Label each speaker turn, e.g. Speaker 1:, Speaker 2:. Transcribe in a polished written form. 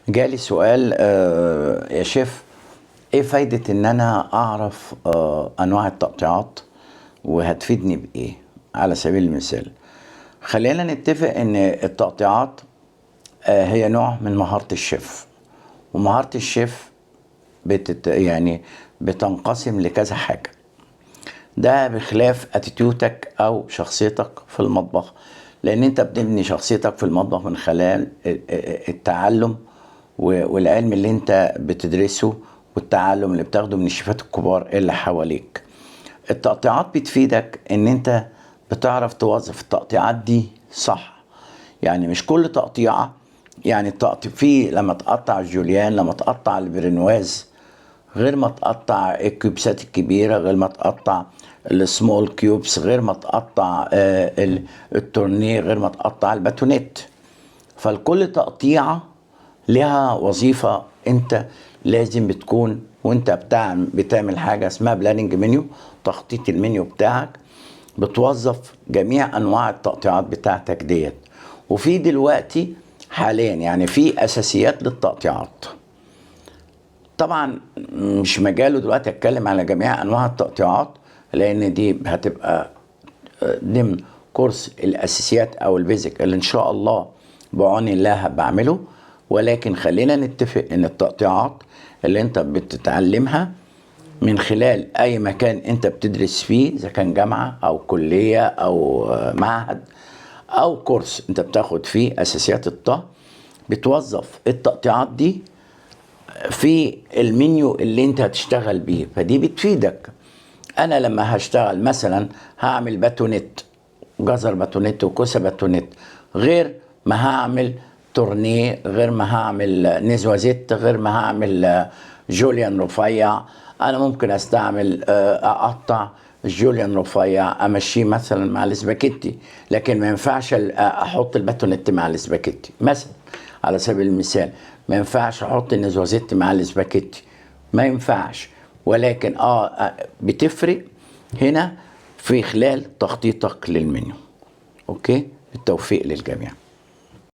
Speaker 1: جالي سؤال يا شيف، ايه فايدة ان انا اعرف انواع التقطيعات وهتفيدني بايه؟ على سبيل المثال خلينا نتفق ان التقطيعات هي نوع من مهارة الشيف، ومهارة الشيف يعني بتنقسم لكذا حاجة. ده بخلاف اتيتيوتك او شخصيتك في المطبخ، لان انت بتبني شخصيتك في المطبخ من خلال التعلم والعلم اللي انت بتدرسه والتعلم اللي بتاخده من الشيفات الكبار اللي حواليك. التقطيعات بتفيدك ان انت بتعرف توظف التقطيعات دي صح. يعني مش كل تقطيعة، يعني في لما تقطع الجوليان، لما تقطع البرنواز، غير ما تقطع الكيوبسات الكبيرة، غير ما تقطع السمول كيوبس، غير ما تقطع التورنيه، غير ما تقطع الباتونيت. فالكل تقطيعة لها وظيفة. انت لازم بتكون وانت بتعمل حاجة اسمها بلاننج منيو، تخطيط المنيو بتاعك، بتوظف جميع انواع التقطيعات بتاعتك ديت. وفي دلوقتي حاليا يعني في اساسيات للتقطيعات. طبعا مش مجاله دلوقتي اتكلم على جميع انواع التقطيعات، لان دي هتبقى ضمن كورس الاساسيات او البيزك اللي ان شاء الله بعون الله بعمله. ولكن خلينا نتفق ان التقطيعات اللي انت بتتعلمها من خلال اي مكان انت بتدرس فيه، اذا كان جامعة او كلية او معهد او كورس انت بتاخد فيه اساسيات الطهي، بتوظف التقطيعات دي في المنيو اللي انت هتشتغل بيه. فدي بتفيدك. انا لما هشتغل مثلا هعمل باتونيت، جزر باتونيت وكوسه باتونيت، غير ما هعمل تورنيه، غير ما هعمل نزوازيت، غير ما هعمل جوليان رفيع. انا ممكن استعمل اقطع جوليان رفيع امشيه مثلا مع الاسباجيتي، لكن ما ينفعش احط الباتونيت مع الاسباجيتي مثلا. على سبيل المثال ما ينفعش احط النزوازيت مع الاسباجيتي، ما ينفعش. ولكن بتفرق هنا في خلال تخطيطك للمنيو. اوكي، بالتوفيق للجميع.